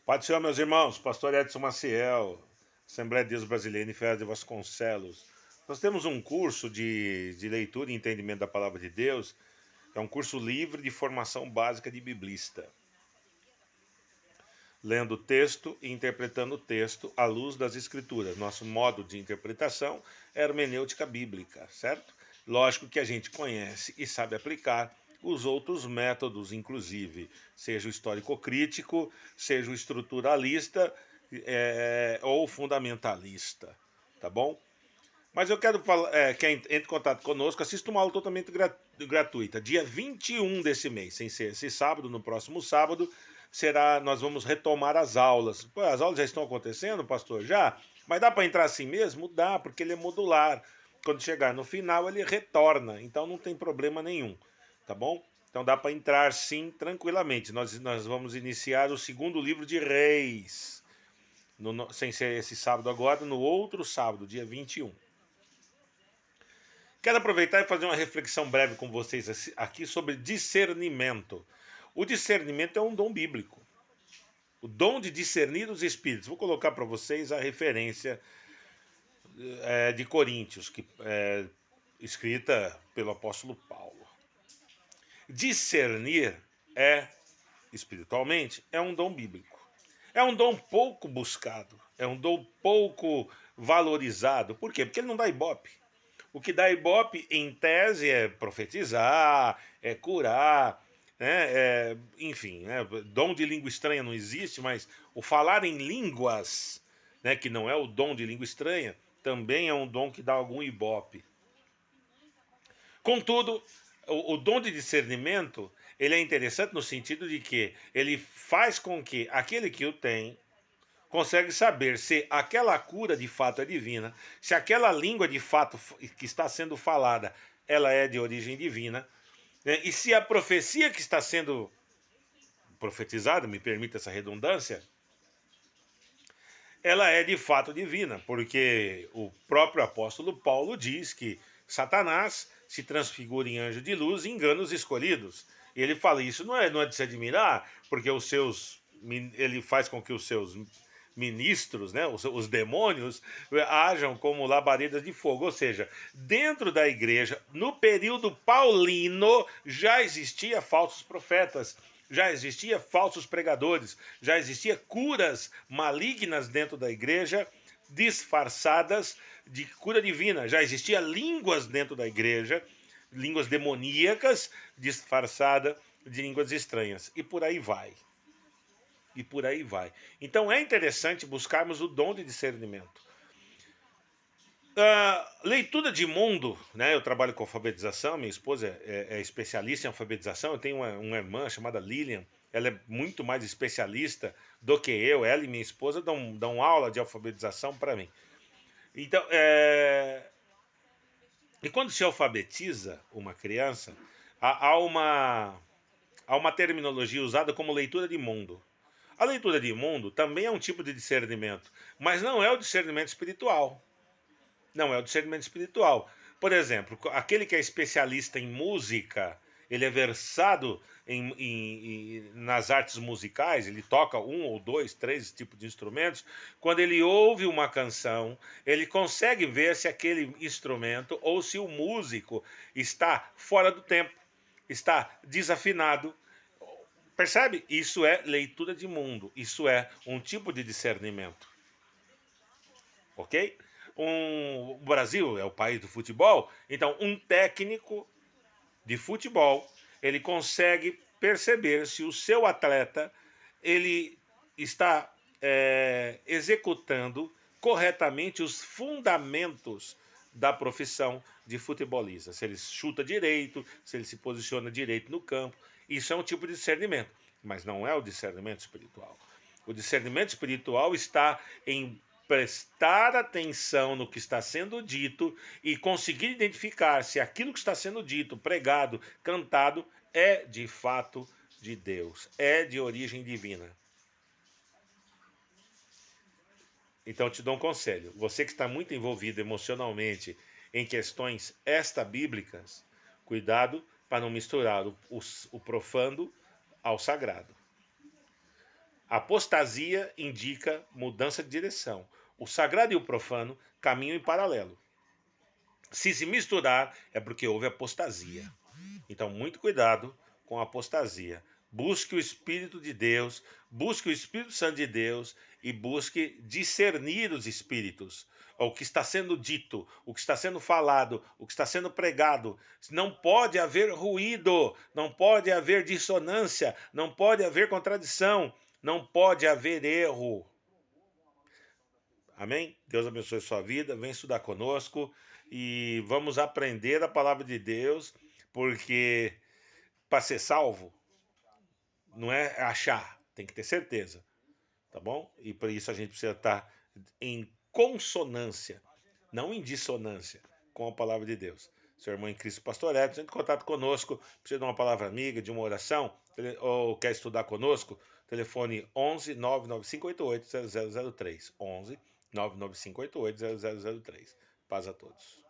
Pai do Senhor, meus irmãos, pastor Edson Maciel, Assembleia de Deus Brasileira em Ferraz de Vasconcelos. Nós temos um curso de leitura e entendimento da Palavra de Deus, é um curso livre de formação básica de biblista. Lendo o texto e interpretando o texto à luz das Escrituras. Nosso modo de interpretação é hermenêutica bíblica, certo? Lógico que a gente conhece e sabe aplicar os outros métodos, inclusive, seja o histórico-crítico, seja o estruturalista ou fundamentalista, tá bom? Mas eu quero falar, quem entre em contato conosco, assista uma aula totalmente gratuita. Dia 21 desse mês, sem ser esse sábado, no próximo sábado, nós vamos retomar as aulas. Pô, as aulas já estão acontecendo, pastor? Já? Mas dá para entrar assim mesmo? Dá, porque ele é modular. Quando chegar no final, ele retorna. Então não tem problema nenhum, tá bom? Então dá para entrar sim, tranquilamente. Nós vamos iniciar o segundo livro de Reis. Sem ser esse sábado agora, no outro sábado, dia 21. Quero aproveitar e fazer uma reflexão breve com vocês aqui sobre discernimento. O discernimento é um dom bíblico. O dom de discernir os espíritos. Vou colocar para vocês a referência de Coríntios, escrita pelo apóstolo Paulo. Discernir espiritualmente, é um dom bíblico. É um dom pouco buscado, é um dom pouco valorizado. Por quê? Porque ele não dá ibope. O que dá ibope, em tese, é profetizar, é curar, né? Enfim, né? Dom de língua estranha não existe, mas o falar em línguas, né? Que não é o dom de língua estranha, também é um dom que dá algum ibope. Contudo, o dom de discernimento, ele é interessante no sentido de que ele faz com que aquele que o tem consegue saber se aquela cura de fato é divina, se aquela língua de fato que está sendo falada, ela é de origem divina, né? E se a profecia que está sendo profetizada, me permita essa redundância, ela é de fato divina, porque o próprio apóstolo Paulo diz que Satanás se transfigura em anjo de luz e engana os escolhidos. E ele fala, isso não é de se admirar, porque ele faz com que os seus ministros, né, os demônios, ajam como labaredas de fogo. Ou seja, dentro da igreja, no período paulino, já existia falsos profetas, já existia falsos pregadores, já existia curas malignas dentro da igreja, disfarçadas de cura divina, já existia línguas dentro da igreja, línguas demoníacas disfarçadas de línguas estranhas, e por aí vai. E por aí vai. Então é interessante buscarmos o dom de discernimento. Leitura de mundo, né? Eu trabalho com alfabetização, minha esposa é especialista em alfabetização. Eu tenho uma irmã chamada Lilian, ela é muito mais especialista do que eu. Ela e minha esposa dão aula de alfabetização para mim. Então, e quando se alfabetiza uma criança, há uma terminologia usada como leitura de mundo. A leitura de mundo também é um tipo de discernimento, mas não é o discernimento espiritual. Não é o discernimento espiritual. Por exemplo, aquele que é especialista em música, ele é versado nas artes musicais, ele toca um ou dois, três tipos de instrumentos. Quando ele ouve uma canção, ele consegue ver se aquele instrumento ou se o músico está fora do tempo, está desafinado. Percebe? Isso é leitura de mundo, isso é um tipo de discernimento. Ok? O Brasil é o país do futebol, então um técnico de futebol, ele consegue perceber se o seu atleta ele está executando corretamente os fundamentos da profissão de futebolista. Se ele chuta direito, se ele se posiciona direito no campo, isso é um tipo de discernimento, mas não é o discernimento espiritual. O discernimento espiritual está em prestar atenção no que está sendo dito e conseguir identificar se aquilo que está sendo dito, pregado, cantado, é de fato de Deus, é de origem divina. Então, eu te dou um conselho. Você que está muito envolvido emocionalmente em questões extra-bíblicas, cuidado para não misturar o profano ao sagrado. Apostasia indica mudança de direção. O sagrado e o profano caminham em paralelo. Se misturar, é porque houve apostasia. Então, muito cuidado com a apostasia. Busque o Espírito de Deus, busque o Espírito Santo de Deus e busque discernir os espíritos. O que está sendo dito, o que está sendo falado, o que está sendo pregado. Não pode haver ruído, não pode haver dissonância, não pode haver contradição, não pode haver erro. Amém? Deus abençoe sua vida, vem estudar conosco e vamos aprender a palavra de Deus, porque para ser salvo não é achar, tem que ter certeza, tá bom? E por isso a gente precisa estar em consonância, não em dissonância com a palavra de Deus. Seu irmão em Cristo, Pastor Edson, entre em contato conosco, precisa de uma palavra amiga, de uma oração, ou quer estudar conosco, telefone 11 99588 0003. 11 99588 0003. Paz a todos.